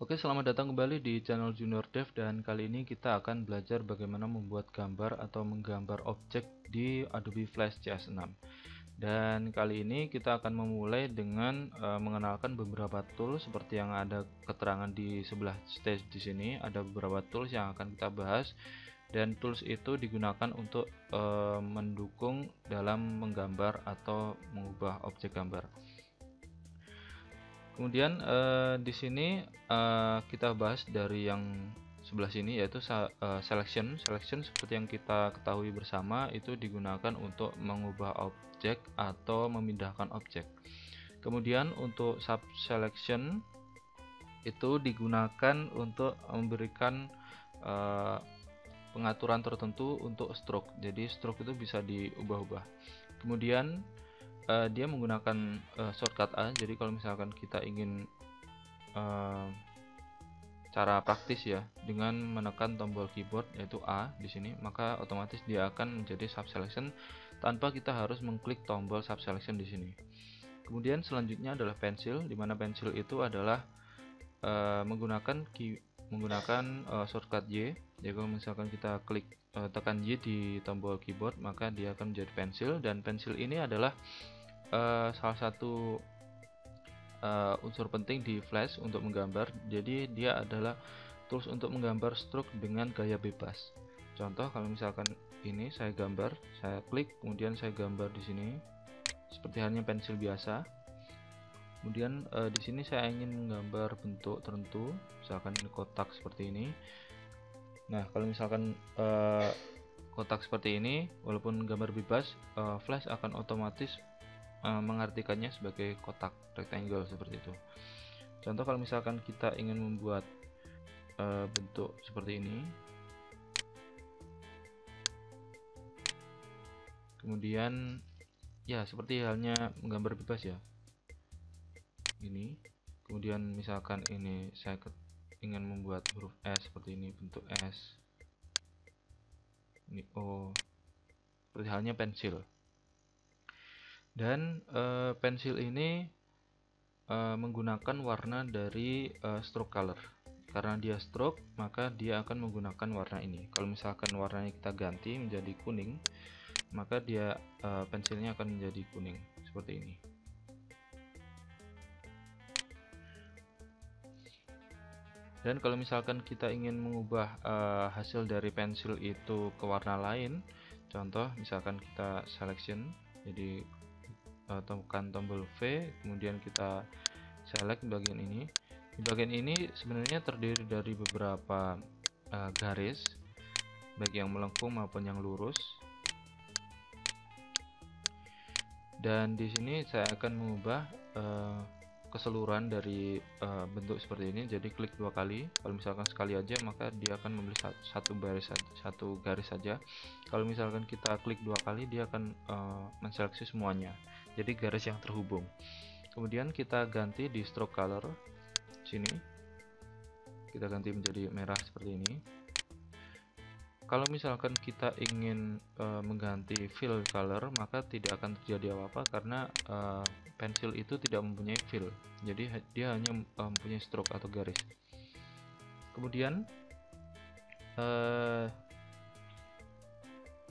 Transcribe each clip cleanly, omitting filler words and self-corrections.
Oke, selamat datang kembali di channel Junior Dev dan kali ini kita akan belajar bagaimana membuat gambar atau menggambar objek di Adobe Flash CS6. Dan kali ini kita akan memulai dengan mengenalkan beberapa tools seperti yang ada keterangan di sebelah stage di sini. Ada beberapa tools yang akan kita bahas dan tools itu digunakan untuk mendukung dalam menggambar atau mengubah objek gambar. Kemudian di sini kita bahas dari yang sebelah sini, yaitu selection. Selection seperti yang kita ketahui bersama itu digunakan untuk mengubah objek atau memindahkan objek. Kemudian untuk sub selection itu digunakan untuk memberikan pengaturan tertentu untuk stroke. Jadi stroke itu bisa diubah-ubah. Kemudian dia menggunakan shortcut A. Jadi kalau misalkan kita ingin cara praktis ya, dengan menekan tombol keyboard yaitu A di sini, maka otomatis dia akan menjadi sub selection tanpa kita harus mengklik tombol sub selection di sini. Kemudian selanjutnya adalah pensil, di mana pensil itu adalah menggunakan shortcut Y. Jadi kalau misalkan kita klik tekan Y di tombol keyboard, maka dia akan menjadi pensil, dan pensil ini adalah salah satu unsur penting di Flash untuk menggambar. Jadi dia adalah tools untuk menggambar stroke dengan gaya bebas. Contoh, kalau misalkan ini saya gambar, saya klik, kemudian saya gambar di sini seperti halnya pensil biasa. Kemudian di sini saya ingin menggambar bentuk tertentu, misalkan ini kotak seperti ini. Nah, kalau misalkan kotak seperti ini, walaupun gambar bebas, Flash akan otomatis mengartikannya sebagai kotak rectangle seperti itu. Contoh, kalau misalkan kita ingin membuat bentuk seperti ini, kemudian ya seperti halnya menggambar bebas ya, ini. Kemudian misalkan ini saya ingin membuat huruf S seperti ini, bentuk S, ini O, seperti halnya pensil. Dan pensil ini menggunakan warna dari stroke color. Karena dia stroke, maka dia akan menggunakan warna ini. Kalau misalkan warnanya kita ganti menjadi kuning, maka dia pensilnya akan menjadi kuning seperti ini. Dan kalau misalkan kita ingin mengubah hasil dari pensil itu ke warna lain, contoh misalkan kita selection, jadi tekan tombol V, kemudian kita select bagian ini. Di bagian ini sebenarnya terdiri dari beberapa garis, baik yang melengkung maupun yang lurus. Dan di sini saya akan mengubah keseluruhan dari bentuk seperti ini. Jadi klik dua kali. Kalau misalkan sekali aja, maka dia akan membeli satu garis saja. Kalau misalkan kita klik dua kali, dia akan menseleksi semuanya. Jadi garis yang terhubung. Kemudian kita ganti di stroke color sini. Kita ganti menjadi merah seperti ini. Kalau misalkan kita ingin mengganti fill color, maka tidak akan terjadi apa-apa karena pensil itu tidak mempunyai fill. Jadi dia hanya mempunyai stroke atau garis. Kemudian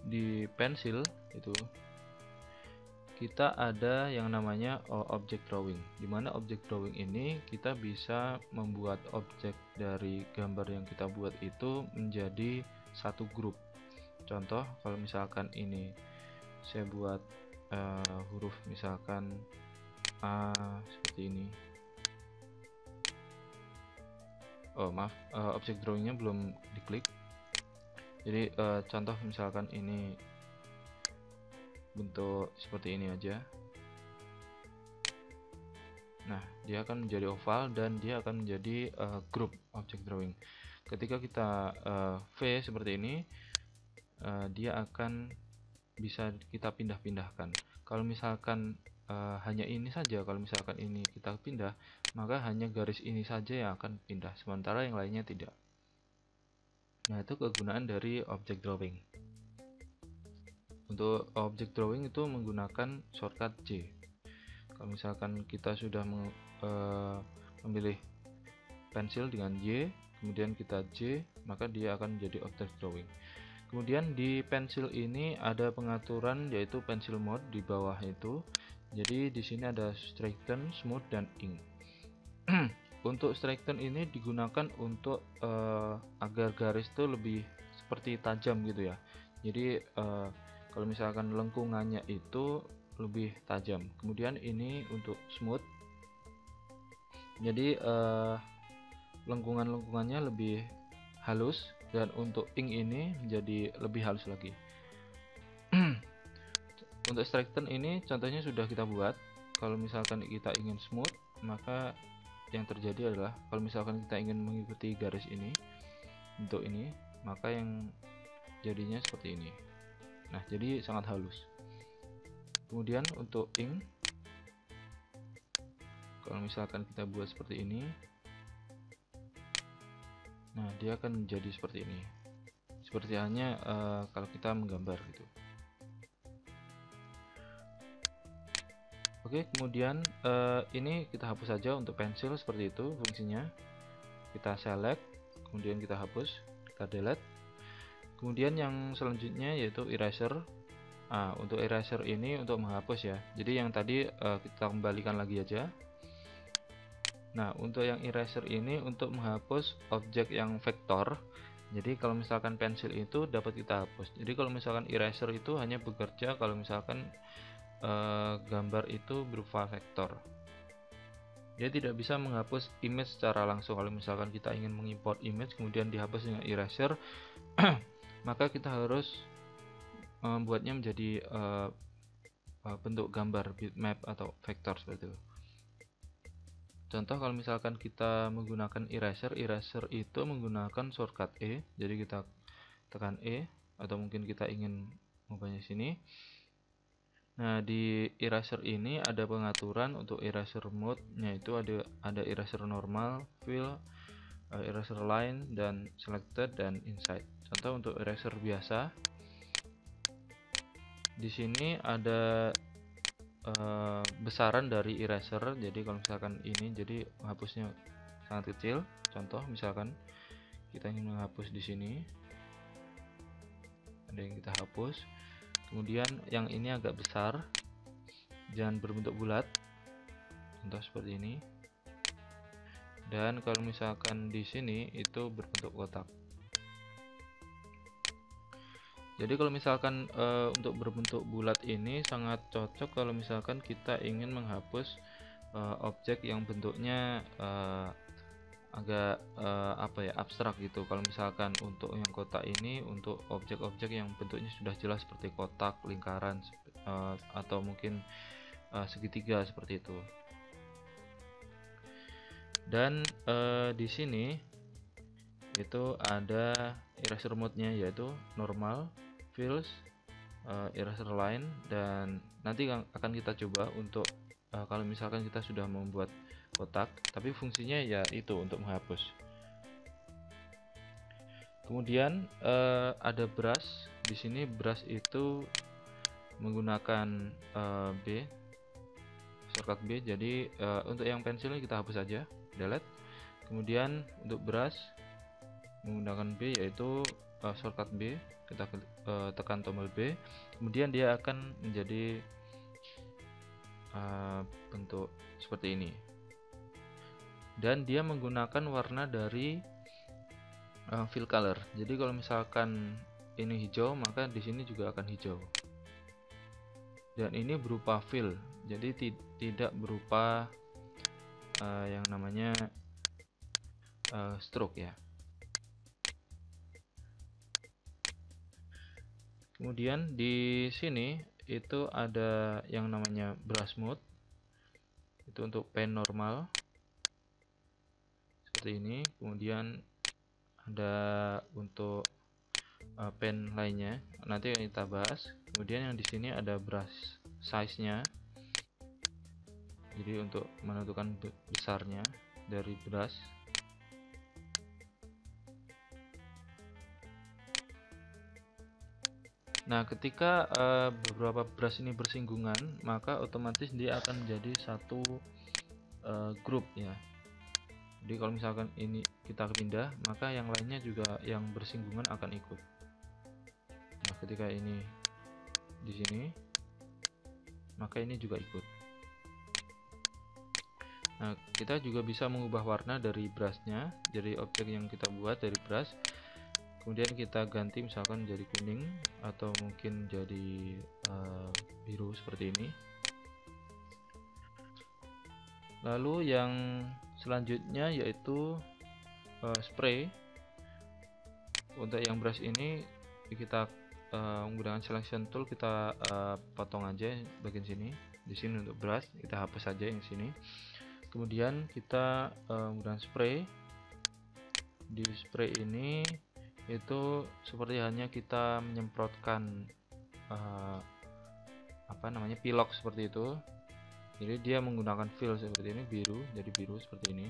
di pensil itu kita ada yang namanya object drawing, dimana object drawing ini kita bisa membuat objek dari gambar yang kita buat itu menjadi satu grup. Contoh, kalau misalkan ini saya buat huruf misalkan A seperti ini. Oh maaf, object drawingnya belum diklik. Jadi contoh misalkan ini bentuk seperti ini aja. Nah, dia akan menjadi oval dan dia akan menjadi grup object drawing. Ketika kita V seperti ini, dia akan bisa kita pindah-pindahkan. Kalau misalkan hanya ini saja, kalau misalkan ini kita pindah, maka hanya garis ini saja yang akan pindah, sementara yang lainnya tidak. Nah, itu kegunaan dari object drawing. Untuk object drawing itu menggunakan shortcut J. Kalau misalkan kita sudah memilih pensil dengan Y, kemudian kita J, maka dia akan menjadi object drawing. Kemudian di pensil ini ada pengaturan yaitu pencil mode di bawah itu. Jadi di sini ada straighten, smooth, dan ink. Untuk straighten ini digunakan untuk agar garis itu lebih seperti tajam gitu ya. Jadi kalau misalkan lengkungannya itu lebih tajam. Kemudian ini untuk smooth, jadi lengkungan-lengkungannya lebih halus, dan untuk ink ini menjadi lebih halus lagi. Untuk straighten ini contohnya sudah kita buat. Kalau misalkan kita ingin smooth, maka yang terjadi adalah kalau misalkan kita ingin mengikuti garis ini untuk ini, maka yang jadinya seperti ini. Nah, jadi sangat halus. Kemudian untuk ink, kalau misalkan kita buat seperti ini, nah dia akan menjadi seperti ini, seperti halnya kalau kita menggambar gitu. Oke, kemudian ini kita hapus saja untuk pensil, seperti itu fungsinya. Kita select, kemudian kita hapus, kita delete. Kemudian yang selanjutnya yaitu eraser. Untuk eraser ini untuk menghapus ya. Jadi yang tadi kita kembalikan lagi aja. Nah, untuk yang eraser ini untuk menghapus objek yang vektor. Jadi kalau misalkan pensil itu dapat kita hapus. Jadi kalau misalkan eraser itu hanya bekerja kalau misalkan gambar itu berupa vektor. Dia tidak bisa menghapus image secara langsung. Kalau misalkan kita ingin mengimport image kemudian dihapus dengan eraser, maka kita harus membuatnya menjadi bentuk gambar bitmap atau vektor seperti itu. Contoh kalau misalkan kita menggunakan eraser itu menggunakan shortcut E. Jadi kita tekan E, atau mungkin kita ingin mengubahnya sini. Nah, di eraser ini ada pengaturan untuk eraser mode-nya, itu ada eraser normal, fill, eraser line, dan selected, dan inside. Contoh untuk eraser biasa, di sini ada besaran dari eraser. Jadi kalau misalkan ini, jadi menghapusnya sangat kecil. Contoh misalkan kita ingin menghapus di sini, ada yang kita hapus. Kemudian yang ini agak besar, jangan berbentuk bulat, contoh seperti ini. Dan kalau misalkan di sini itu berbentuk kotak. Jadi kalau misalkan untuk berbentuk bulat ini sangat cocok kalau misalkan kita ingin menghapus objek yang bentuknya agak abstrak gitu. Kalau misalkan untuk yang kotak ini untuk objek-objek yang bentuknya sudah jelas seperti kotak, lingkaran, atau mungkin segitiga seperti itu. Dan di sini itu ada eraser mode-nya yaitu normal, fills, eraser line, dan nanti akan kita coba untuk kalau misalkan kita sudah membuat kotak, tapi fungsinya ya itu untuk menghapus. Kemudian ada brush. Di sini brush itu menggunakan B, shortcut B. Jadi untuk yang pensilnya kita hapus saja, delete. Kemudian untuk brush menggunakan B yaitu shortcut B, kita tekan tombol B, kemudian dia akan menjadi bentuk seperti ini, dan dia menggunakan warna dari fill color. Jadi kalau misalkan ini hijau, maka di sini juga akan hijau, dan ini berupa fill, jadi tidak berupa yang namanya stroke ya. Kemudian di sini itu ada yang namanya brush mode, itu untuk pen normal seperti ini. Kemudian ada untuk pen lainnya, nanti kita bahas. Kemudian yang di sini ada brush size-nya, jadi untuk menentukan besarnya dari brush. Nah, ketika beberapa brush ini bersinggungan, maka otomatis dia akan menjadi satu grup ya. Jadi kalau misalkan ini kita pindah, maka yang lainnya juga yang bersinggungan akan ikut. Nah, ketika ini di sini, maka ini juga ikut. Nah, kita juga bisa mengubah warna dari brushnya, jadi objek yang kita buat dari brush, kemudian kita ganti misalkan jadi kuning atau mungkin jadi biru seperti ini. Lalu yang selanjutnya yaitu spray. Untuk yang brush ini kita menggunakan selection tool, kita potong aja bagian sini. Di sini untuk brush kita hapus saja yang sini. Kemudian kita menggunakan spray. Di spray ini itu seperti hanya kita menyemprotkan pilok seperti itu. Jadi dia menggunakan fill seperti ini, biru, jadi biru seperti ini.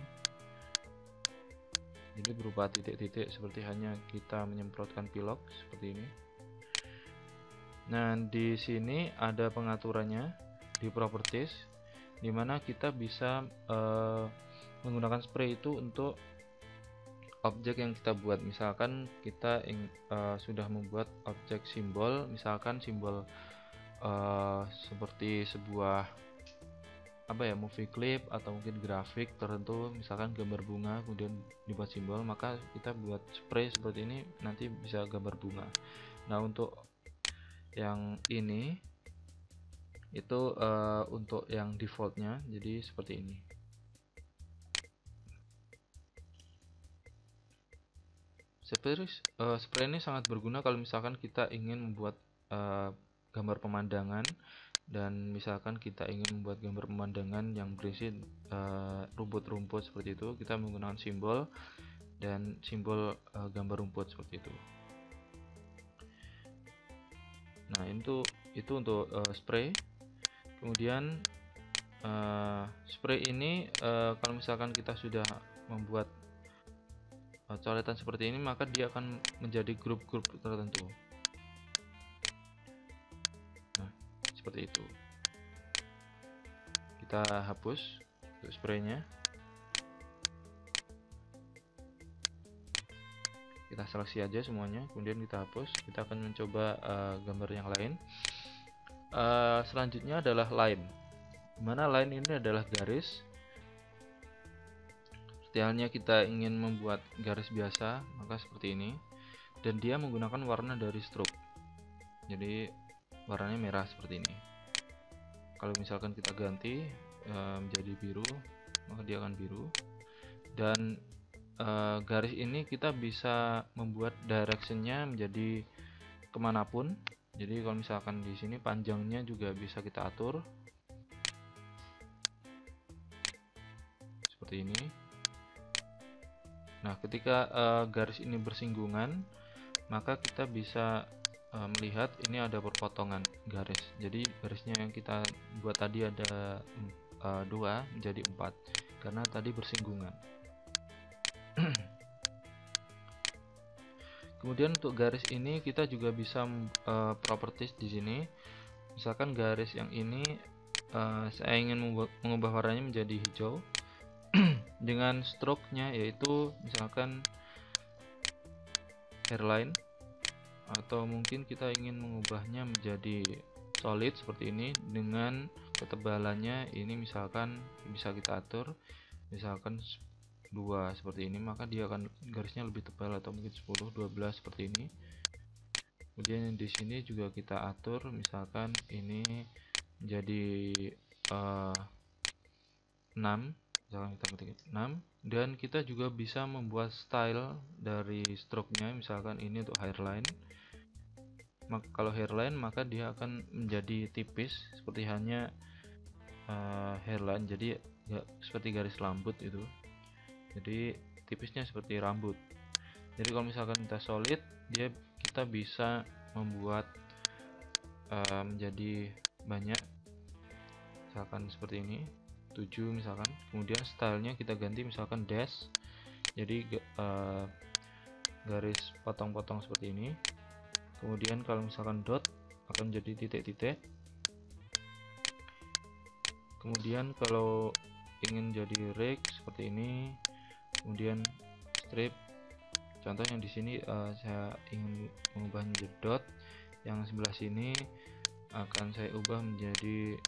Jadi berupa titik-titik seperti hanya kita menyemprotkan pilok seperti ini. Nah, di sini ada pengaturannya di properties, dimana kita bisa menggunakan spray itu untuk objek yang kita buat. Misalkan kita sudah membuat objek simbol, misalkan simbol seperti sebuah movie clip atau mungkin grafik tertentu, misalkan gambar bunga kemudian dibuat simbol, maka kita buat spray seperti ini, nanti bisa gambar bunga. Nah, untuk yang ini itu untuk yang defaultnya, jadi seperti ini. Spray ini sangat berguna kalau misalkan kita ingin membuat gambar pemandangan, dan misalkan kita ingin membuat gambar pemandangan yang berisi rumput-rumput seperti itu, kita menggunakan simbol dan simbol gambar rumput seperti itu. Nah, itu untuk spray. Kemudian spray ini kalau misalkan kita sudah membuat coretan seperti ini, maka dia akan menjadi grup-grup tertentu. Seperti itu. Kita hapus untuk spraynya. Kita seleksi aja semuanya, kemudian kita hapus. Kita akan mencoba gambar yang lain. Selanjutnya adalah line. Dimana line ini adalah garis. Seperti halnya kita ingin membuat garis biasa, maka seperti ini. Dan dia menggunakan warna dari stroke. Jadi warnanya merah seperti ini. Kalau misalkan kita ganti menjadi biru, maka dia akan biru. Dan garis ini kita bisa membuat directionnya menjadi kemanapun. Jadi kalau misalkan di sini panjangnya juga bisa kita atur seperti ini. Nah, ketika garis ini bersinggungan, maka kita bisa melihat ini ada perpotongan garis. Jadi garisnya yang kita buat tadi ada 2 menjadi 4 karena tadi bersinggungan. Kemudian untuk garis ini kita juga bisa properties di sini. Misalkan garis yang ini saya ingin mengubah warnanya menjadi hijau dengan stroke-nya yaitu misalkan hairline, atau mungkin kita ingin mengubahnya menjadi solid seperti ini dengan ketebalannya ini misalkan bisa kita atur, misalkan 2 seperti ini, maka dia akan garisnya lebih tebal, atau mungkin 10, 12 seperti ini. Kemudian di sini juga kita atur, misalkan ini menjadi 6, misalkan kita ketik 6, dan kita juga bisa membuat style dari stroke-nya, misalkan ini untuk hairline. Kalau hairline maka dia akan menjadi tipis seperti hanya hairline, jadi seperti garis rambut itu, jadi tipisnya seperti rambut. Jadi kalau misalkan kita solid, kita bisa membuat menjadi banyak, misalkan seperti ini 7 misalkan. Kemudian stylenya kita ganti misalkan dash, jadi garis potong-potong seperti ini. Kemudian kalau misalkan dot akan menjadi titik-titik. Kemudian kalau ingin jadi rake seperti ini, kemudian strip. Contoh yang di sini saya ingin mengubah menjadi dot, yang sebelah sini akan saya ubah menjadi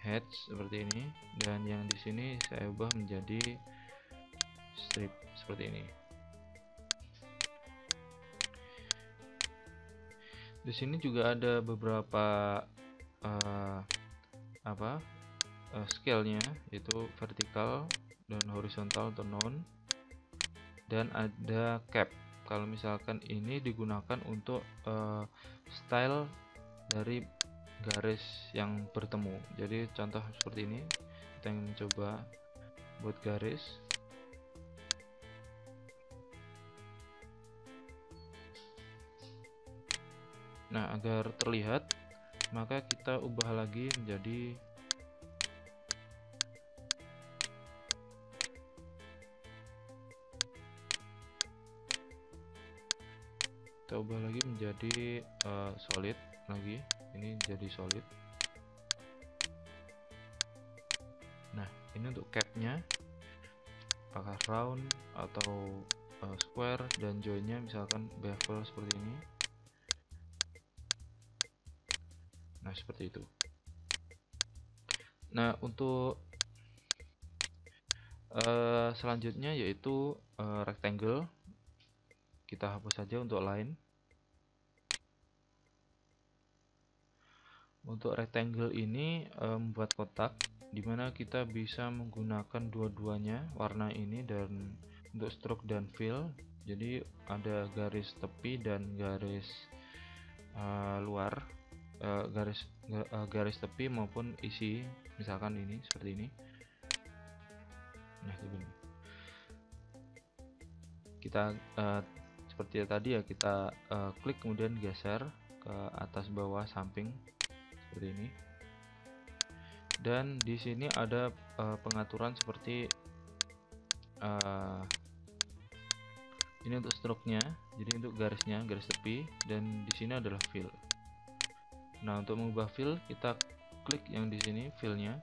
heads seperti ini, dan yang di sini saya ubah menjadi strip seperti ini. Di sini juga ada beberapa scale-nya, yaitu vertikal dan horizontal untuk none, dan ada cap. Kalau misalkan ini digunakan untuk style dari garis yang bertemu. Jadi contoh seperti ini, kita ingin mencoba buat garis. Nah, agar terlihat, maka kita ubah lagi menjadi solid lagi. Ini jadi solid. Nah, ini untuk capnya, apakah round atau square, dan joinnya misalkan bevel seperti ini. Nah, seperti itu. Nah, untuk selanjutnya yaitu rectangle, kita hapus saja untuk line. Untuk rectangle ini membuat kotak, dimana kita bisa menggunakan dua-duanya, warna ini, dan untuk stroke dan fill. Jadi ada garis tepi dan garis luar, garis tepi maupun isi, misalkan ini seperti ini. Nah, begini. Kita seperti tadi ya, kita klik kemudian geser ke atas, bawah, samping seperti ini. Dan di sini ada pengaturan seperti ini untuk stroke-nya, jadi untuk garisnya, garis tepi, dan di sini adalah fill. Nah, untuk mengubah fill, kita klik yang di sini fill-nya,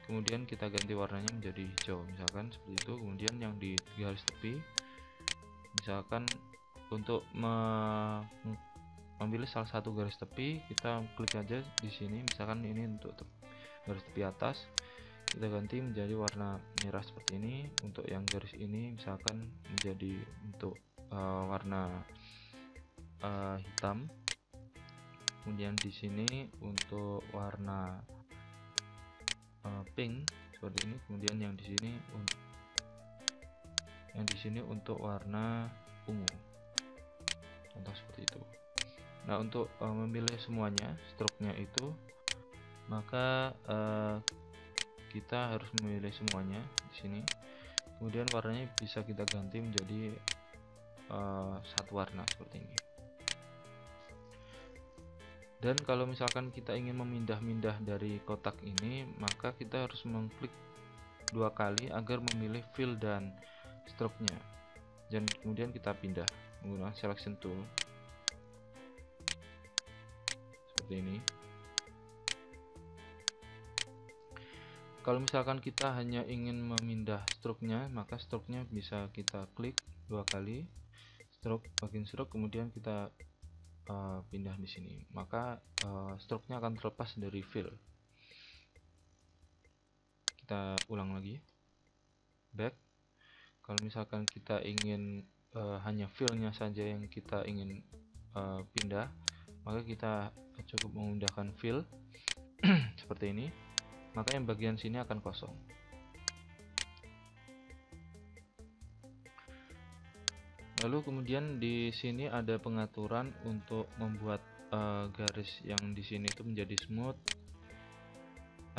kemudian kita ganti warnanya menjadi hijau, misalkan seperti itu. Kemudian yang di garis tepi, misalkan untuk memilih salah satu garis tepi, kita klik aja di sini, misalkan ini untuk garis tepi atas, kita ganti menjadi warna merah seperti ini. Untuk yang garis ini misalkan menjadi untuk warna hitam. Kemudian di sini untuk warna pink seperti ini. Kemudian yang di sini untuk warna ungu. Contoh seperti itu. Nah, untuk memilih semuanya stroke-nya itu, maka kita harus memilih semuanya di sini. Kemudian warnanya bisa kita ganti menjadi satu warna seperti ini. Dan kalau misalkan kita ingin memindah-mindah dari kotak ini, maka kita harus mengklik dua kali agar memilih fill dan stroke-nya, dan kemudian kita pindah menggunakan selection tool seperti ini. Kalau misalkan kita hanya ingin memindah stroke-nya, maka stroke-nya bisa kita klik dua kali, stroke, bagian stroke, kemudian kita pindah di sini, maka stroke-nya akan terlepas dari fill. Kita ulang lagi, back. Kalau misalkan kita ingin hanya fill-nya saja yang kita ingin pindah, maka kita cukup menggunakan fill seperti ini, maka yang bagian sini akan kosong. Lalu kemudian di sini ada pengaturan untuk membuat garis yang di sini itu menjadi smooth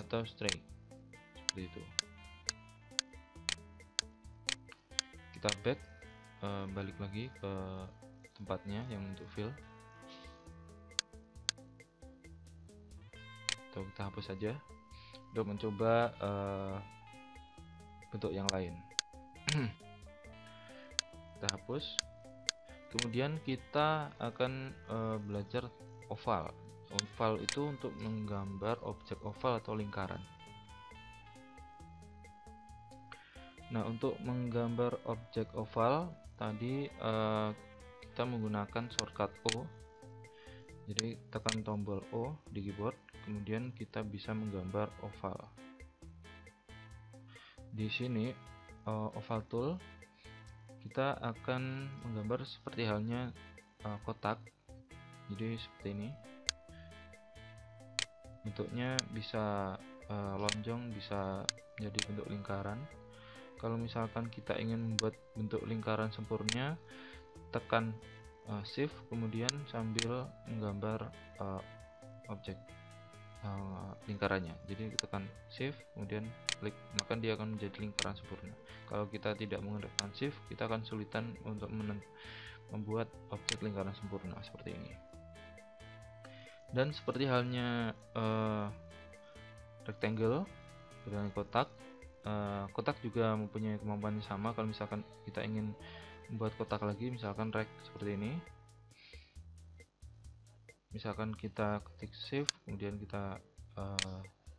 atau straight seperti itu. Kita back, balik lagi ke tempatnya yang untuk fill, atau kita hapus saja untuk mencoba bentuk yang lain. Kita hapus. Kemudian kita akan belajar oval. Oval itu untuk menggambar objek oval atau lingkaran. Nah, untuk menggambar objek oval tadi kita menggunakan shortcut O. Jadi tekan tombol O di keyboard, kemudian kita bisa menggambar oval. Di sini oval tool, kita akan menggambar seperti halnya kotak. Jadi seperti ini. Bentuknya bisa lonjong, bisa jadi bentuk lingkaran. Kalau misalkan kita ingin membuat bentuk lingkaran sempurna, tekan shift kemudian sambil menggambar objek lingkarannya. Jadi tekan shift kemudian klik, maka dia akan menjadi lingkaran sempurna. Kalau kita tidak menggunakan shift, kita akan kesulitan untuk membuat objek lingkaran sempurna seperti ini. Dan seperti halnya rectangle dengan kotak, kotak juga mempunyai kemampuan yang sama. Kalau misalkan kita ingin membuat kotak lagi, misalkan rect seperti ini, misalkan kita ketik shift kemudian kita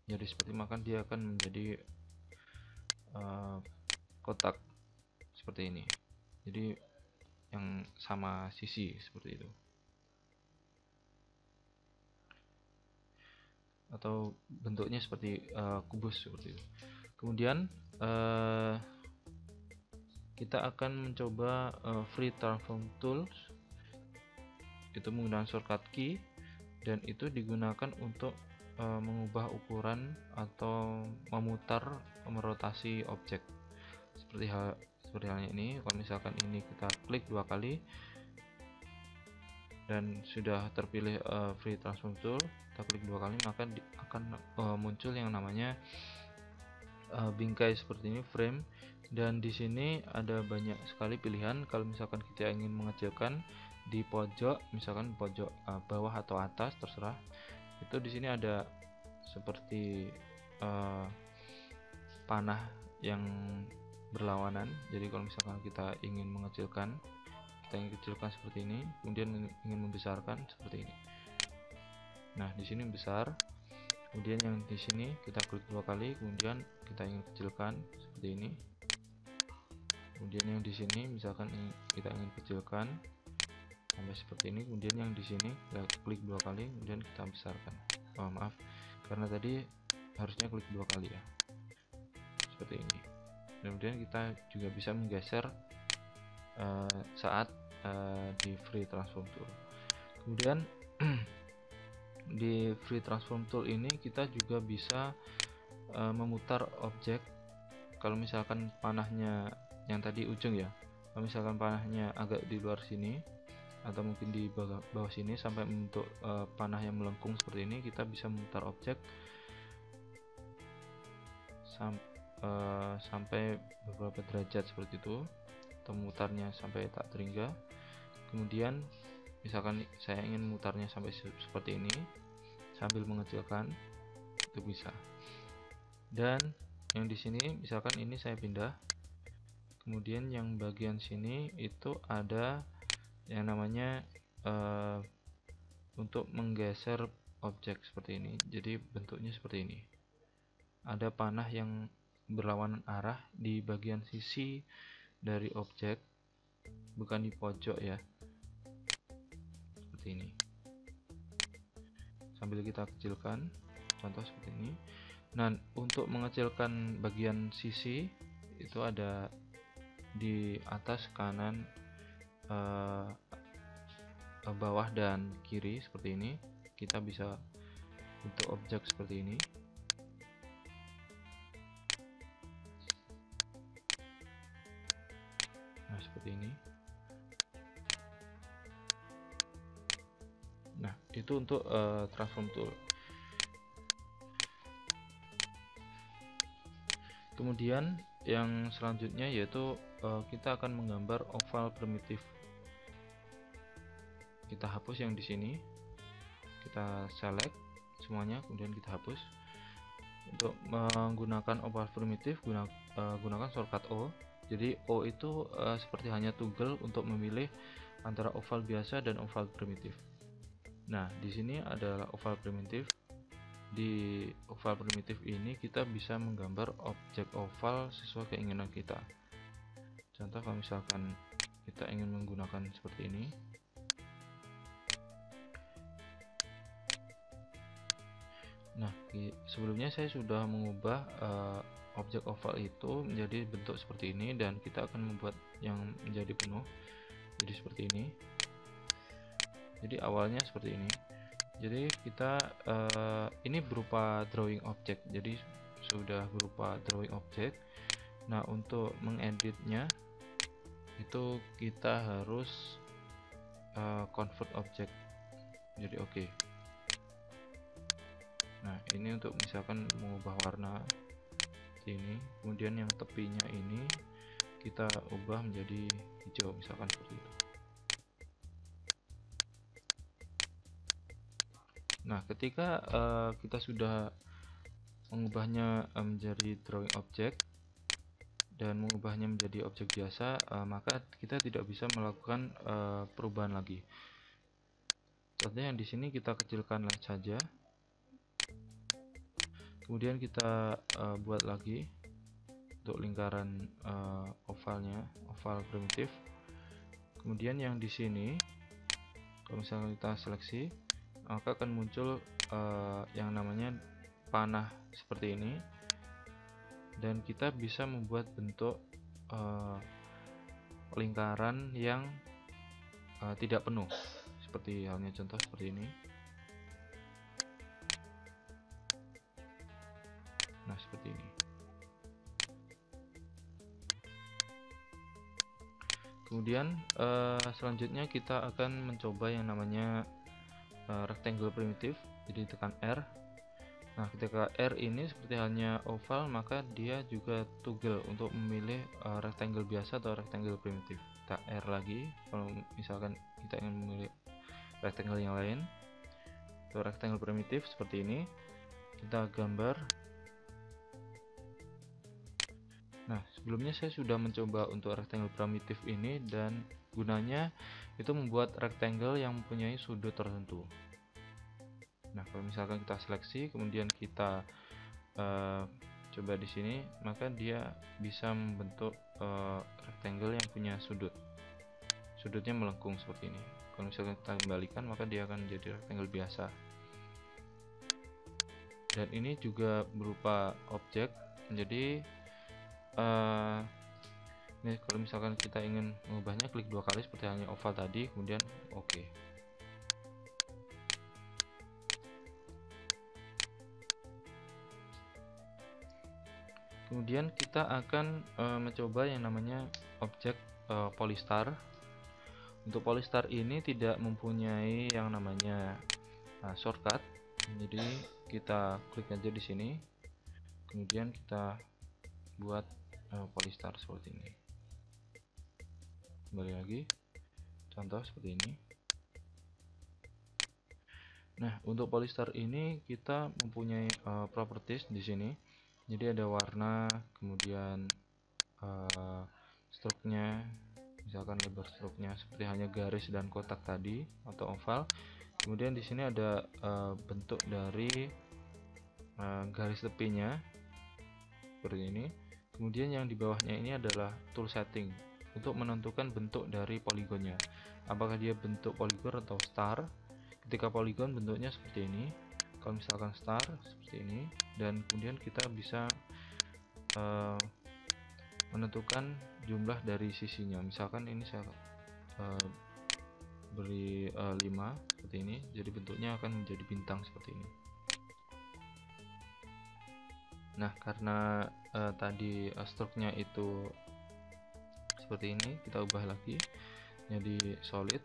jadi seperti, maka dia akan menjadi kotak seperti ini, jadi yang sama sisi seperti itu, atau bentuknya seperti kubus seperti itu. Kemudian kita akan mencoba free transform tools, itu menggunakan shortcut key, dan itu digunakan untuk mengubah ukuran atau memutar, merotasi objek seperti halnya ini. Kalau misalkan ini kita klik 2 kali dan sudah terpilih free transform tool, kita klik 2 kali, maka akan muncul yang namanya bingkai seperti ini, frame. Dan di sini ada banyak sekali pilihan. Kalau misalkan kita ingin mengecilkan di pojok, misalkan pojok bawah atau atas, terserah. Itu di sini ada seperti panah yang berlawanan. Jadi kalau misalkan kita ingin mengecilkan, kita ingin kecilkan seperti ini, kemudian ingin membesarkan seperti ini. Nah, di sini besar. Kemudian yang di sini kita klik 2 kali, kemudian kita ingin kecilkan seperti ini. Kemudian yang di sini misalkan kita ingin kecilkan sampai seperti ini. Kemudian yang di sini kita klik 2 kali, kemudian kita besarkan. Maaf, karena tadi harusnya klik 2 kali ya, seperti ini. Kemudian kita juga bisa menggeser saat di free transform tool. Kemudian di free transform tool ini kita juga bisa memutar objek. Kalau misalkan panahnya yang tadi ujung ya, kalau misalkan panahnya agak di luar sini atau mungkin di bawah sini sampai membentuk panah yang melengkung seperti ini, kita bisa memutar objek sampai beberapa derajat seperti itu, atau memutarnya sampai tak terhingga. Kemudian misalkan saya ingin memutarnya sampai seperti ini sambil mengecilkan, itu bisa. Dan yang di sini misalkan ini saya pindah, kemudian yang bagian sini itu ada yang namanya untuk menggeser objek seperti ini. Jadi bentuknya seperti ini, ada panah yang berlawanan arah di bagian sisi dari objek, bukan di pojok ya, seperti ini. Sambil kita kecilkan, contoh seperti ini. Nah, untuk mengecilkan bagian sisi itu ada di atas, kanan, bawah dan kiri seperti ini. Kita bisa bentuk objek seperti ini. Nah, seperti ini. Nah, itu untuk transform tool. Kemudian yang selanjutnya yaitu kita akan menggambar oval primitif. Kita hapus yang di sini, kita select semuanya, kemudian kita hapus. Untuk menggunakan oval primitif gunakan shortcut O. Jadi O itu seperti hanya toggle untuk memilih antara oval biasa dan oval primitif. Nah, di sini adalah oval primitif di oval primitif ini kita bisa menggambar objek oval sesuai keinginan kita. Contoh kalau misalkan kita ingin menggunakan seperti ini. Nah, sebelumnya saya sudah mengubah objek oval itu menjadi bentuk seperti ini, dan kita akan membuat yang menjadi penuh jadi seperti ini. Jadi awalnya seperti ini. Jadi kita ini berupa drawing object, jadi sudah berupa drawing object. Nah, untuk mengeditnya itu kita harus convert object jadi oke. Nah, ini untuk misalkan mengubah warna ini, kemudian yang tepinya ini kita ubah menjadi hijau misalkan seperti itu. Nah, ketika kita sudah mengubahnya menjadi drawing object dan mengubahnya menjadi objek biasa, maka kita tidak bisa melakukan perubahan lagi. Contohnya di sini kita kecilkan saja. Kemudian kita buat lagi untuk lingkaran ovalnya, oval primitif. Kemudian yang di sini, kalau misalnya kita seleksi, maka akan muncul yang namanya panah seperti ini, dan kita bisa membuat bentuk lingkaran yang tidak penuh, seperti halnya contoh seperti ini. Nah, seperti ini. Kemudian selanjutnya kita akan mencoba yang namanya rectangle primitif. Jadi tekan R. Nah, ketika R ini seperti halnya oval, maka dia juga toggle untuk memilih rectangle biasa atau rectangle primitif. Kita R lagi kalau misalkan kita ingin memilih rectangle yang lain. Untuk rectangle primitif seperti ini, kita gambar. Nah, sebelumnya saya sudah mencoba untuk rectangle primitif ini, dan gunanya itu membuat rectangle yang mempunyai sudut tertentu. Nah, kalau misalkan kita seleksi, kemudian kita coba di sini, maka dia bisa membentuk rectangle yang punya sudutnya melengkung seperti ini. Kalau misalkan kita kembalikan, maka dia akan menjadi rectangle biasa. Dan ini juga berupa objek. Jadi ini kalau misalkan kita ingin mengubahnya, klik 2 kali seperti halnya oval tadi, kemudian oke. Kemudian kita akan mencoba yang namanya objek polystar. Untuk polystar ini tidak mempunyai yang namanya shortcut, jadi kita klik aja di sini, kemudian kita buat polystar seperti ini. Kembali lagi, contoh seperti ini. Nah, untuk polystar ini kita mempunyai properties di sini. Jadi ada warna, kemudian struknya, misalkan lebar struknya seperti hanya garis dan kotak tadi atau oval. Kemudian di sini ada bentuk dari garis tepinya seperti ini. Kemudian yang di bawahnya ini adalah tool setting untuk menentukan bentuk dari poligonnya, apakah dia bentuk poligon atau star. Ketika poligon bentuknya seperti ini, kalau misalkan star seperti ini, dan kemudian kita bisa menentukan jumlah dari sisinya. Misalkan ini saya beri 5 seperti ini, jadi bentuknya akan menjadi bintang seperti ini. Nah, karena tadi struknya itu seperti ini, kita ubah lagi jadi solid,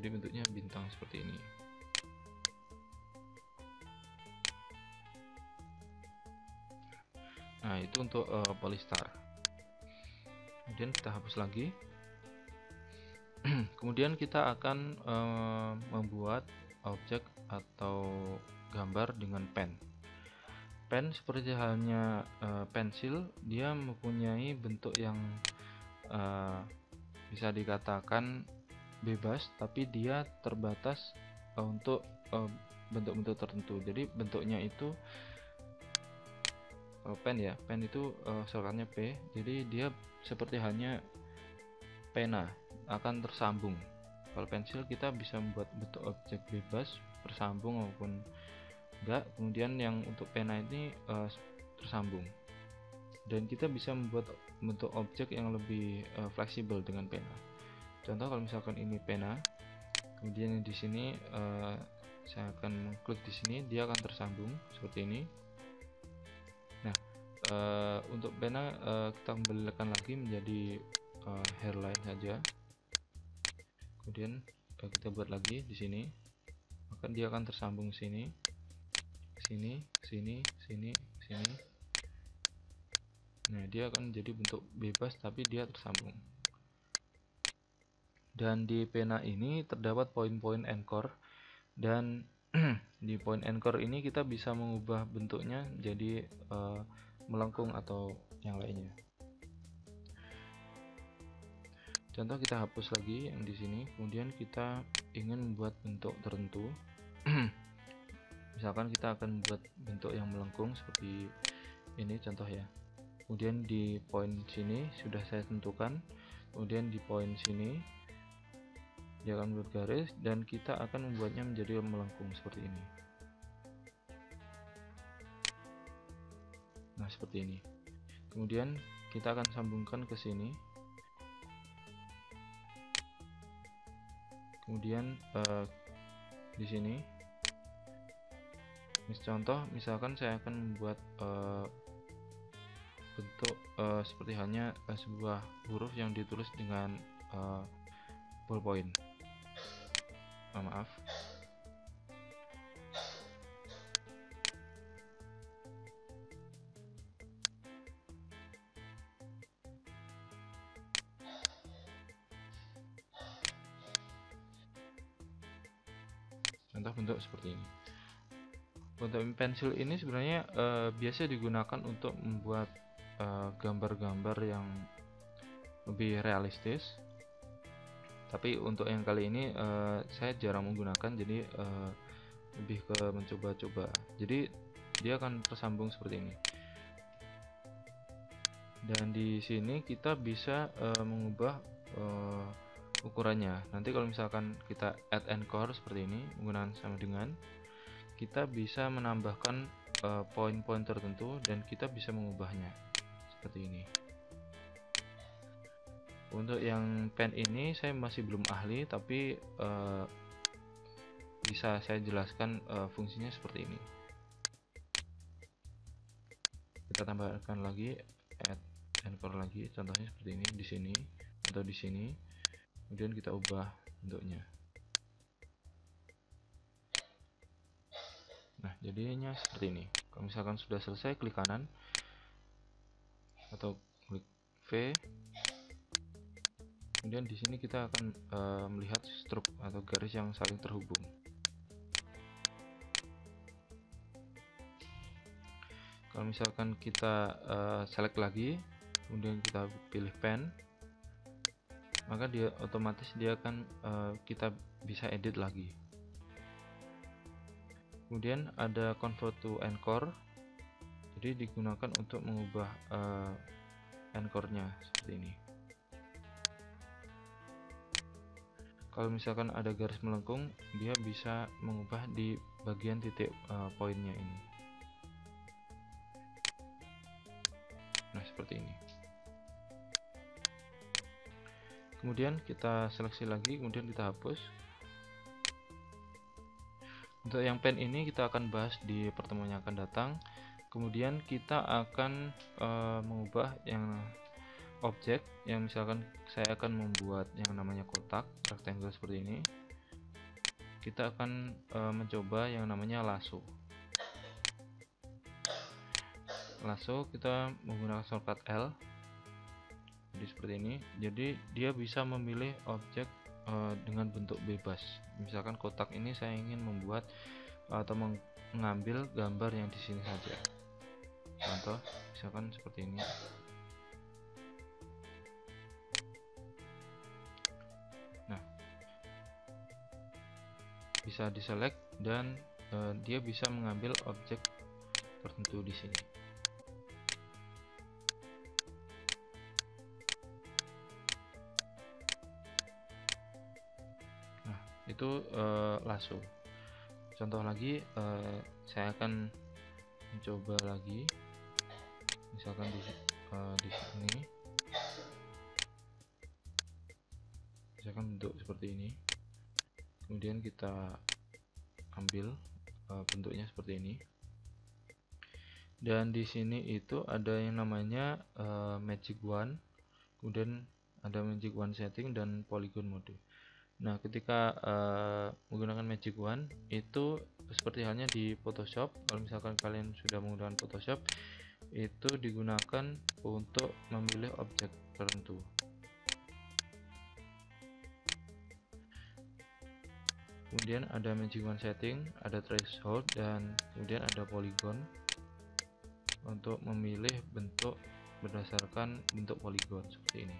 jadi bentuknya bintang seperti ini. Nah, itu untuk polystar. Kemudian kita hapus lagi. Kemudian kita akan membuat objek atau gambar dengan pen. Pen seperti halnya pensil, dia mempunyai bentuk yang bisa dikatakan bebas, tapi dia terbatas untuk bentuk-bentuk tertentu. Jadi bentuknya itu pen ya, pen itu shortcutnya P, jadi dia seperti halnya pena, akan tersambung. Kalau pensil kita bisa membuat bentuk objek bebas, bersambung maupun enggak. Kemudian yang untuk pena ini tersambung, dan kita bisa membuat bentuk objek yang lebih fleksibel dengan pena. Contoh kalau misalkan ini pena, kemudian di sini saya akan mengklik di sini, dia akan tersambung seperti ini. Nah, untuk pena kita kembalikan lagi menjadi hairline saja. Kemudian kita buat lagi di sini, maka dia akan tersambung sini, sini, sini, sini, sini. Nah, dia akan menjadi bentuk bebas tapi dia tersambung. Dan di pena ini terdapat poin-poin anchor, dan di poin anchor ini kita bisa mengubah bentuknya jadi melengkung atau yang lainnya. Contoh, kita hapus lagi yang di sini, kemudian kita ingin membuat bentuk tertentu. Misalkan kita akan membuat bentuk yang melengkung seperti ini contoh ya. Kemudian di poin sini sudah saya tentukan, kemudian di poin sini dia akan membuat garis, dan kita akan membuatnya menjadi melengkung seperti ini. Nah, seperti ini. Kemudian kita akan sambungkan ke sini. Kemudian di sini, contoh misalkan saya akan membuat bentuk seperti halnya sebuah huruf yang ditulis dengan ballpoint. Maaf. Contoh bentuk seperti ini. Untuk pensil ini sebenarnya biasa digunakan untuk membuat gambar-gambar yang lebih realistis. Tapi untuk yang kali ini saya jarang menggunakan, jadi lebih ke mencoba-coba. Jadi dia akan tersambung seperti ini. Dan di sini kita bisa mengubah ukurannya. Nanti kalau misalkan kita add anchor seperti ini menggunakan sama dengan, kita bisa menambahkan poin-poin tertentu dan kita bisa mengubahnya seperti ini. Untuk yang pen ini saya masih belum ahli, tapi bisa saya jelaskan fungsinya seperti ini. Kita tambahkan lagi add anchor lagi, contohnya seperti ini di sini atau di sini. Kemudian kita ubah bentuknya. Nah, jadinya seperti ini. Kalau misalkan sudah selesai, klik kanan atau klik V. Kemudian di sini kita akan melihat struk atau garis yang saling terhubung. Kalau misalkan kita select lagi, kemudian kita pilih pen, maka dia otomatis dia akan kita bisa edit lagi. Kemudian ada convert to anchor, jadi digunakan untuk mengubah anchornya seperti ini. Kalau misalkan ada garis melengkung, dia bisa mengubah di bagian titik poinnya ini. Nah, seperti ini. Kemudian kita seleksi lagi, kemudian kita hapus. Untuk yang pen ini kita akan bahas di pertemuan yang akan datang. Kemudian kita akan mengubah yang objek, yang misalkan saya akan membuat yang namanya kotak rectangle seperti ini. Kita akan mencoba yang namanya lasso. Lasso kita menggunakan shortcut L. Jadi seperti ini. Jadi dia bisa memilih objek dengan bentuk bebas. Misalkan kotak ini saya ingin membuat atau mengambil gambar yang di sini saja. Contoh, misalkan seperti ini. Nah, bisa diselect dan dia bisa mengambil objek tertentu di sini. Nah, itu lasso. Contoh lagi, saya akan mencoba lagi, misalkan di sini, misalkan bentuk seperti ini, kemudian kita ambil bentuknya seperti ini, dan di sini itu ada yang namanya magic wand, kemudian ada magic wand setting dan polygon mode. Nah, ketika menggunakan magic wand itu seperti halnya di Photoshop. Kalau misalkan kalian sudah menggunakan Photoshop, itu digunakan untuk memilih objek tertentu. Kemudian ada magic wand setting, ada threshold, dan kemudian ada polygon untuk memilih bentuk berdasarkan bentuk polygon seperti ini.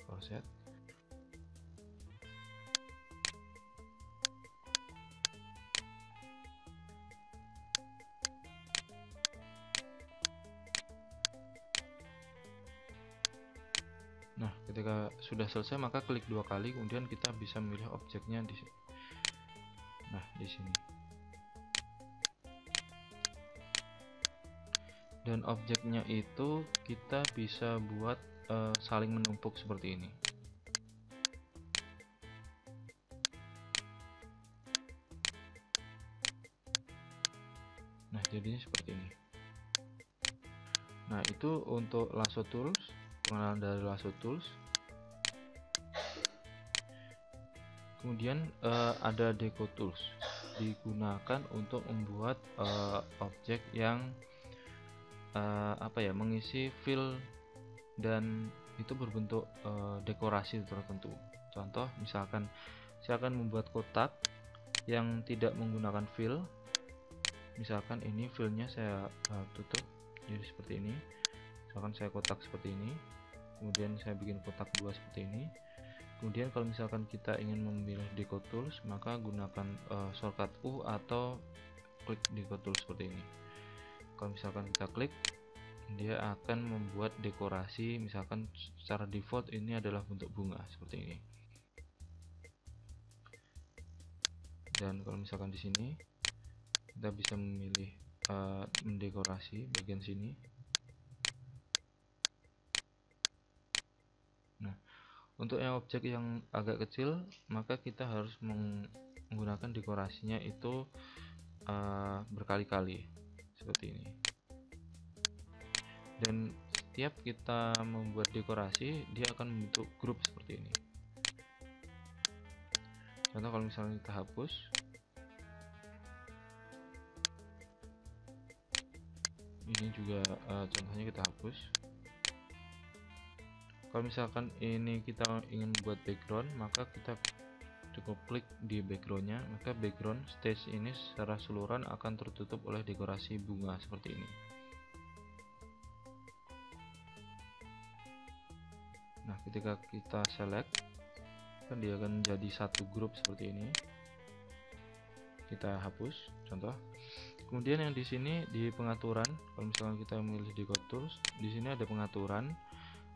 Offset. Nah, ketika sudah selesai maka klik 2 kali, kemudian kita bisa memilih objeknya di sini. Nah, di sini. Dan objeknya itu kita bisa buat saling menumpuk seperti ini. Nah, jadinya seperti ini. Nah, itu untuk lasso tools, pengenalan dari lasso tools. Kemudian ada deco tools, digunakan untuk membuat objek yang mengisi fill dan itu berbentuk dekorasi tertentu. Contoh, misalkan saya akan membuat kotak yang tidak menggunakan fill. Misalkan ini fillnya saya tutup jadi seperti ini. Misalkan saya kotak seperti ini, kemudian saya bikin kotak 2 seperti ini. Kemudian kalau misalkan kita ingin memilih deco tools, maka gunakan shortcut U atau klik deco tools seperti ini. Kalau misalkan kita klik, dia akan membuat dekorasi, misalkan secara default ini adalah bentuk bunga seperti ini. Dan kalau misalkan di sini kita bisa memilih mendekorasi bagian sini. Nah, untuk yang objek yang agak kecil, maka kita harus menggunakan dekorasinya itu berkali-kali seperti ini. Dan setiap kita membuat dekorasi, dia akan membentuk grup seperti ini. Contoh, kalau misalnya kita hapus, ini juga contohnya kita hapus. Kalau misalkan ini kita ingin membuat background, maka kita cukup klik di backgroundnya, maka background stage ini secara keseluruhan akan tertutup oleh dekorasi bunga seperti ini. Nah, ketika kita select, kan dia akan menjadi satu grup seperti ini. Kita hapus contoh. Kemudian yang di sini di pengaturan, kalau misalkan kita memilih deco tools, di sini ada pengaturan,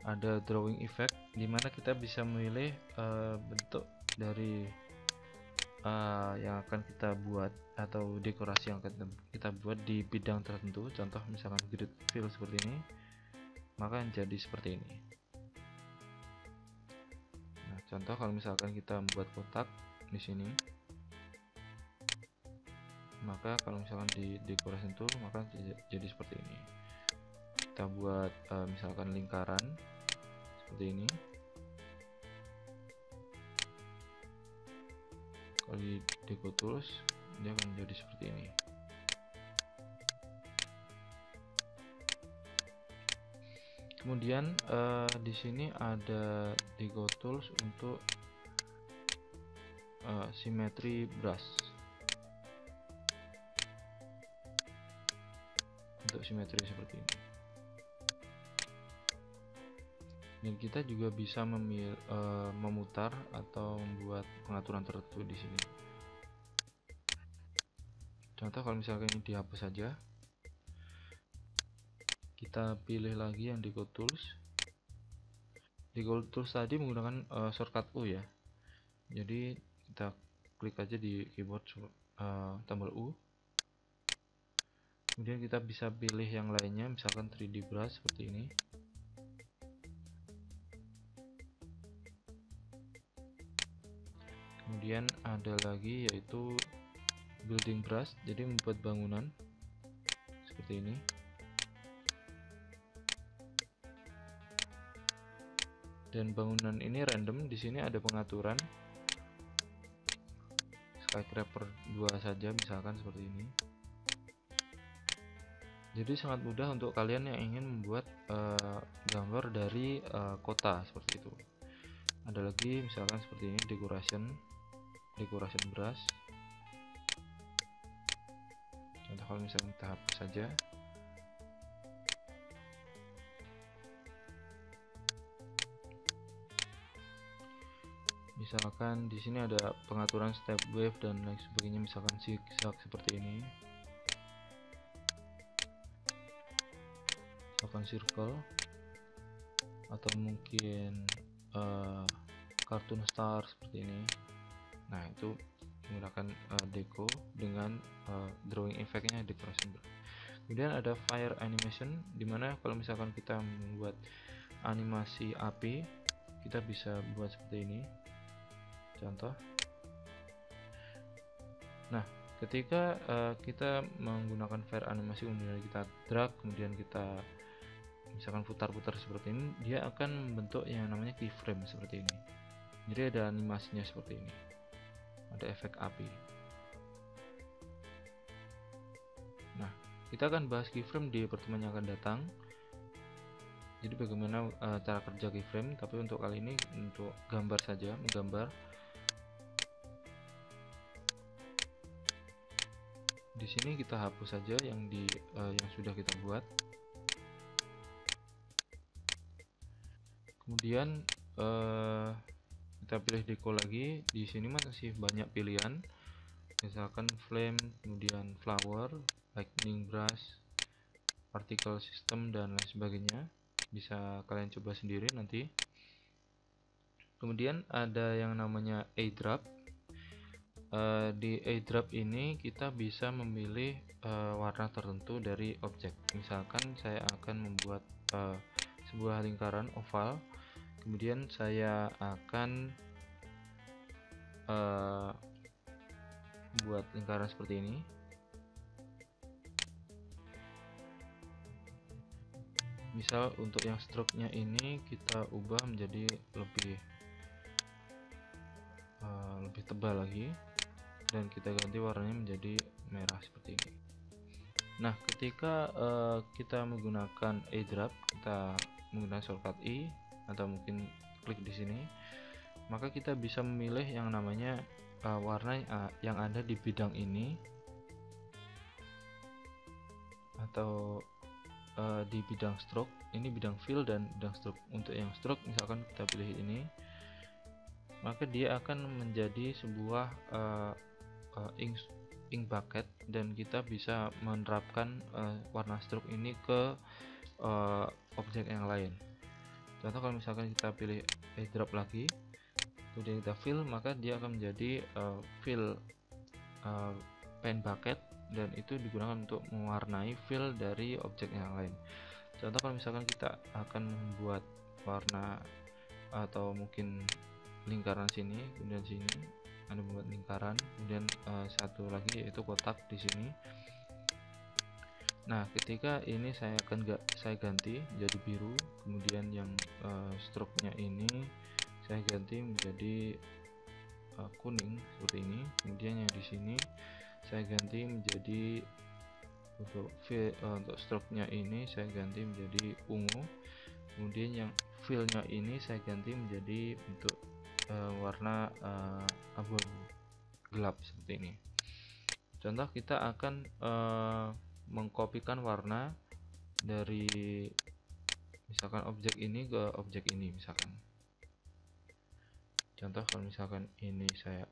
ada drawing effect, di mana kita bisa memilih bentuk dari yang akan kita buat atau dekorasi yang akan kita buat di bidang tertentu. Contoh misalkan grid fill seperti ini, maka jadi seperti ini. Nah, contoh kalau misalkan kita membuat kotak di sini, maka kalau misalkan di decoration tool, maka jadi seperti ini. Kita buat misalkan lingkaran seperti ini. Kalau di deco tools, dia akan menjadi seperti ini. Kemudian di sini ada deco tools untuk symmetry brush. Untuk simetri seperti ini. Dan kita juga bisa memutar atau membuat pengaturan tertentu di sini. Contoh kalau misalkan ini dihapus saja, kita pilih lagi yang di Code Tools. Di Code Tools tadi menggunakan shortcut U ya. Jadi kita klik aja di keyboard tombol U. Kemudian kita bisa pilih yang lainnya, misalkan 3D brush seperti ini. Kemudian ada lagi yaitu building brush, jadi membuat bangunan seperti ini. Dan bangunan ini random, di sini ada pengaturan skyscraper 2 saja misalkan seperti ini. Jadi sangat mudah untuk kalian yang ingin membuat gambar dari kota seperti itu. Ada lagi misalkan seperti ini, decoration brush. Contoh kalau misalnya kita hapus saja. Misalkan di sini ada pengaturan step wave dan lain sebagainya, misalkan zigzag seperti ini. Misalkan circle atau mungkin cartoon star seperti ini. Nah, itu menggunakan deco dengan drawing effect-nya decoration. Kemudian ada fire animation, dimana kalau misalkan kita membuat animasi api, kita bisa buat seperti ini. Contoh. Nah, ketika kita menggunakan fire animasi, kemudian kita drag, kemudian kita misalkan putar-putar seperti ini, dia akan membentuk yang namanya keyframe seperti ini. Jadi ada animasinya seperti ini, ada efek api. Nah, kita akan bahas keyframe di pertemuan yang akan datang. Jadi bagaimana cara kerja keyframe, tapi untuk kali ini untuk gambar saja, menggambar. Di sini kita hapus saja yang sudah kita buat. Kemudian kita pilih deco lagi. Di sini masih banyak pilihan, misalkan flame, kemudian flower, lightning brush, particle system dan lain sebagainya. Bisa kalian coba sendiri nanti. Kemudian ada yang namanya airdrop. Di airdrop ini kita bisa memilih warna tertentu dari objek. Misalkan saya akan membuat sebuah lingkaran oval, kemudian saya akan buat lingkaran seperti ini. Misal untuk yang stroke-nya ini kita ubah menjadi lebih tebal lagi, dan kita ganti warnanya menjadi merah seperti ini. Nah, ketika kita menggunakan airdrop, kita menggunakan shortcut I atau mungkin klik di sini, maka kita bisa memilih yang namanya warna yang ada di bidang ini atau di bidang stroke. Ini bidang fill dan bidang stroke. Untuk yang stroke misalkan kita pilih ini, maka dia akan menjadi sebuah ink bucket, dan kita bisa menerapkan warna stroke ini ke objek yang lain. Contoh kalau misalkan kita pilih airdrop lagi, kemudian kita fill, maka dia akan menjadi fill pen bucket, dan itu digunakan untuk mewarnai fill dari objek yang lain. Contoh kalau misalkan kita akan membuat warna atau mungkin lingkaran sini, kemudian sini ada membuat lingkaran, kemudian satu lagi yaitu kotak di sini. Nah, ketika ini saya ganti jadi biru, kemudian yang stroke-nya ini saya ganti menjadi kuning seperti ini, kemudian yang di sini saya ganti menjadi untuk stroke-nya ini saya ganti menjadi ungu, kemudian yang fill-nya ini saya ganti menjadi bentuk warna abu-abu gelap seperti ini. Contoh, kita akan mengkopikan warna dari misalkan objek ini ke objek ini. Misalkan contoh, kalau misalkan ini saya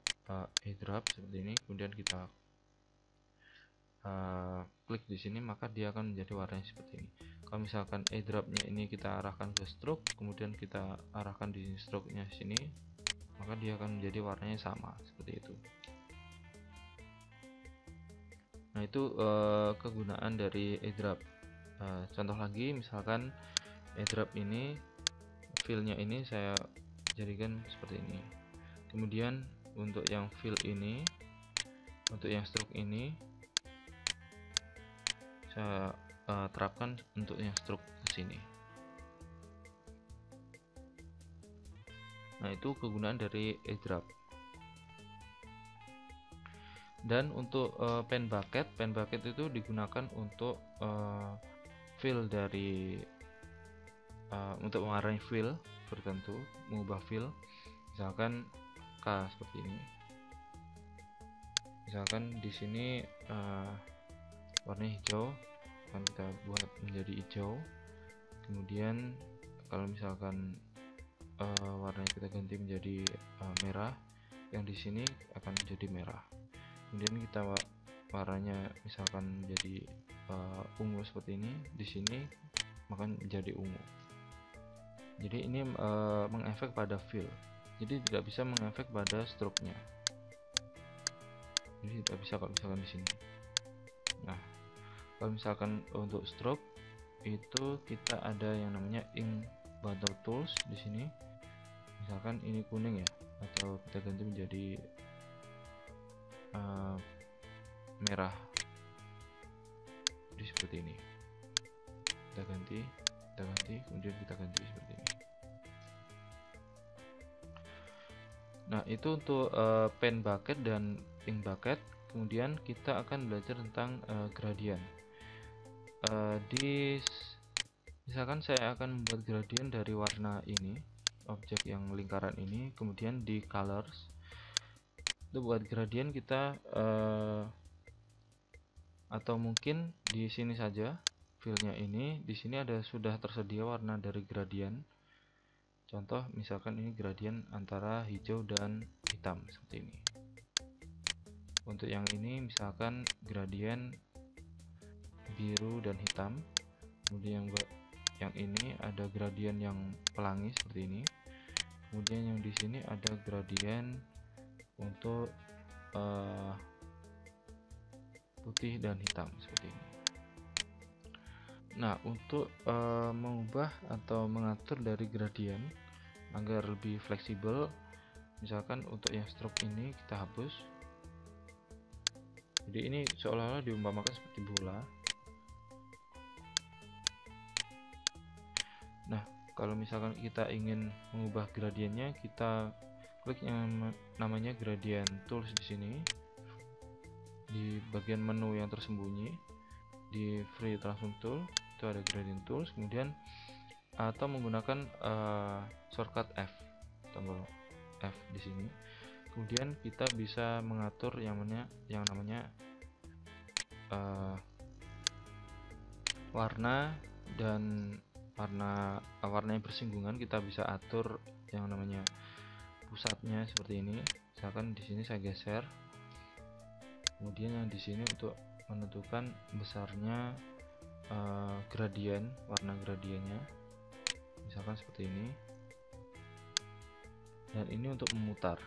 eyedrop seperti ini, kemudian kita klik di sini, maka dia akan menjadi warnanya seperti ini. Kalau misalkan eyedropnya ini kita arahkan ke stroke, kemudian kita arahkan di stroke-nya sini, maka dia akan menjadi warnanya sama seperti itu. Nah, itu kegunaan dari eyedrop. Contoh lagi, misalkan eyedrop ini fill-nya ini saya jadikan seperti ini. Kemudian untuk yang fill ini, untuk yang stroke ini saya terapkan untuk yang stroke ke sini. Nah, itu kegunaan dari eyedrop. Dan untuk pen bucket itu digunakan untuk fill dari untuk mewarnai fill tertentu, mengubah fill. Misalkan K seperti ini. Misalkan di sini warna hijau, akan kita buat menjadi hijau. Kemudian kalau misalkan warnanya kita ganti menjadi merah, yang di sini akan menjadi merah. Kemudian kita warnanya misalkan menjadi ungu seperti ini, di sini maka menjadi ungu. Jadi ini mengefek pada fill, jadi tidak bisa mengefek pada stroke-nya. Jadi tidak bisa kalau misalkan di sini. Nah, kalau misalkan untuk stroke itu kita ada yang namanya ink bundle tools di sini. Misalkan ini kuning ya, atau kita ganti menjadi merah. Jadi seperti ini. Kita ganti, kemudian kita ganti seperti ini. Nah, itu untuk pen bucket dan ink bucket. Kemudian kita akan belajar tentang gradient. Misalkan saya akan membuat gradient dari warna ini, objek yang lingkaran ini, kemudian di colors. Untuk buat gradient kita atau mungkin di sini saja fillnya ini, di sini ada sudah tersedia warna dari gradient. Contoh misalkan ini gradient antara hijau dan hitam seperti ini. Untuk yang ini misalkan gradient biru dan hitam. Kemudian yang ini ada gradient yang pelangi seperti ini. Kemudian yang di sini ada gradient untuk putih dan hitam seperti ini. Nah, untuk mengubah atau mengatur dari gradient agar lebih fleksibel, misalkan untuk yang stroke ini kita hapus. Jadi ini seolah-olah diumpamakan seperti bola. Nah, kalau misalkan kita ingin mengubah gradiennya, kita klik yang namanya gradient tools di sini, di bagian menu yang tersembunyi di free transform tool itu ada gradient tools. Kemudian atau menggunakan shortcut F, tombol F di sini. Kemudian kita bisa mengatur yang namanya warna dan warna yang bersinggungan. Kita bisa atur yang namanya pusatnya seperti ini. Misalkan di sini saya geser. Kemudian yang di sini untuk menentukan besarnya gradient, warna gradiennya, misalkan seperti ini. Dan ini untuk memutar.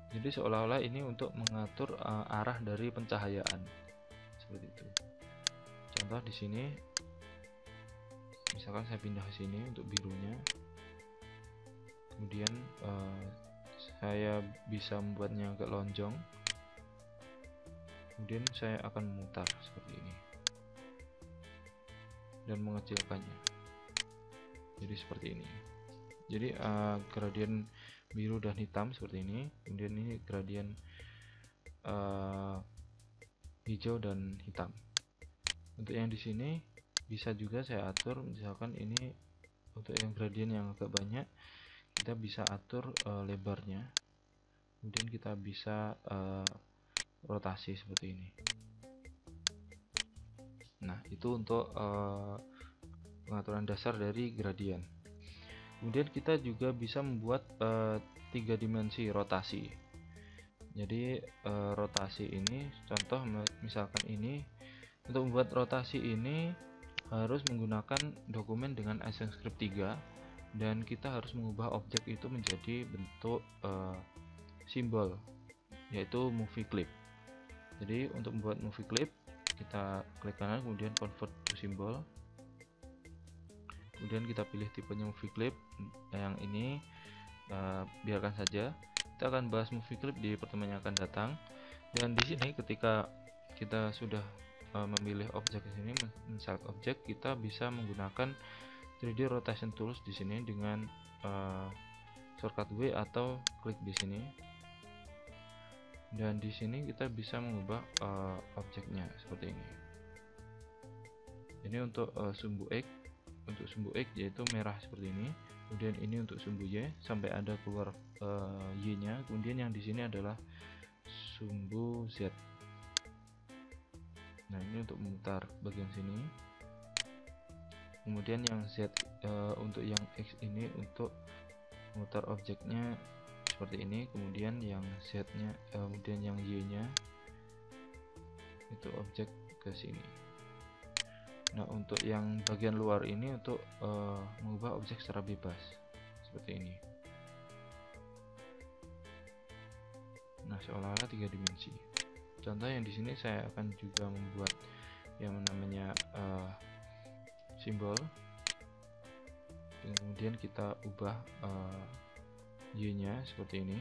Jadi seolah-olah ini untuk mengatur arah dari pencahayaan seperti itu. Contoh di sini, misalkan saya pindah ke sini untuk birunya. Kemudian saya bisa membuatnya agak lonjong. Kemudian saya akan memutar seperti ini dan mengecilkannya. Jadi seperti ini. Jadi gradient biru dan hitam seperti ini. Kemudian ini gradient hijau dan hitam. Untuk yang di sini bisa juga saya atur, misalkan ini untuk yang gradient yang agak banyak, kita bisa atur lebarnya. Kemudian kita bisa rotasi seperti ini. Nah, itu untuk pengaturan dasar dari gradien. Kemudian kita juga bisa membuat 3 dimensi rotasi. Jadi rotasi ini contoh misalkan ini, untuk membuat rotasi ini harus menggunakan dokumen dengan ActionScript 3 dan kita harus mengubah objek itu menjadi bentuk simbol, yaitu movie clip. Jadi untuk membuat movie clip, kita klik kanan kemudian convert to symbol, kemudian kita pilih tipenya movie clip. Yang ini biarkan saja, kita akan bahas movie clip di pertemuan yang akan datang. Dan di sini ketika kita sudah memilih objek di sini, men-select objek, kita bisa menggunakan 3D rotation tools di sini dengan shortcut W atau klik di sini. Dan di sini kita bisa mengubah objeknya seperti ini. Ini untuk sumbu X, untuk sumbu X yaitu merah seperti ini. Kemudian ini untuk sumbu Y sampai ada keluar Y-nya. Kemudian yang di sini adalah sumbu Z. Nah, ini untuk memutar bagian sini. Kemudian yang Z untuk yang X ini untuk memutar objeknya seperti ini. Kemudian yang Z-nya, kemudian yang Y-nya itu objek ke sini. Nah, untuk yang bagian luar ini untuk mengubah objek secara bebas seperti ini. Nah, seolah-olah 3 dimensi. Contoh yang di sini saya akan juga membuat yang namanya simbol. Kemudian kita ubah Y-nya seperti ini.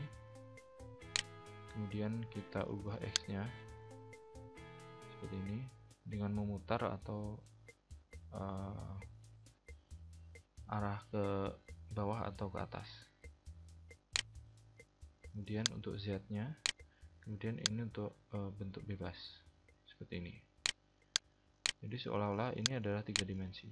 Kemudian kita ubah X-nya seperti ini dengan memutar atau arah ke bawah atau ke atas. Kemudian untuk Z-nya, kemudian ini untuk bentuk bebas seperti ini. Jadi seolah-olah ini adalah 3 dimensi.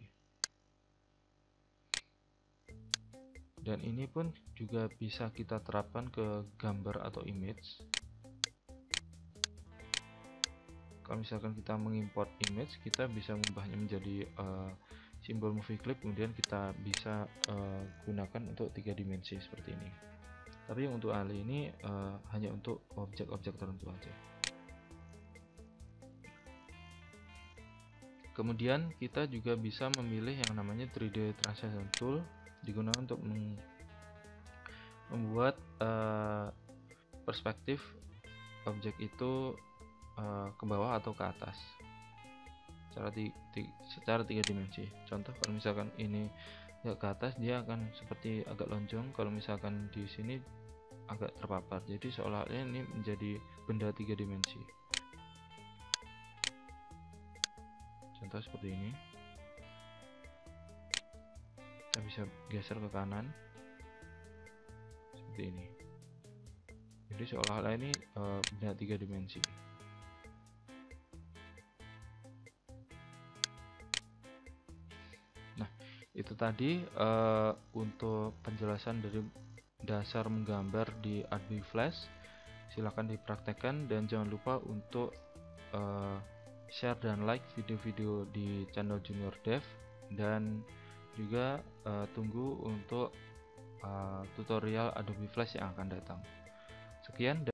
Dan ini pun juga bisa kita terapkan ke gambar atau image. Kalau misalkan kita mengimport image, kita bisa mengubahnya menjadi simbol movie clip, kemudian kita bisa gunakan untuk 3 dimensi seperti ini. Tapi untuk hal ini hanya untuk objek-objek tertentu aja. Kemudian kita juga bisa memilih yang namanya 3D Translation Tool, digunakan untuk membuat perspektif objek itu ke bawah atau ke atas secara 3 dimensi. Contoh, kalau misalkan ini ke atas, dia akan seperti agak lonjong. Kalau misalkan di sini agak terpapar, jadi seolah-olah ini menjadi benda 3 dimensi. Contoh seperti ini, kita bisa geser ke kanan seperti ini. Jadi seolah-olah ini benda 3 dimensi. Nah, itu tadi untuk penjelasan dari dasar menggambar di Adobe Flash. Silahkan dipraktekkan dan jangan lupa untuk share dan like video-video di channel Junior Dev, dan juga tunggu untuk tutorial Adobe Flash yang akan datang. Sekian.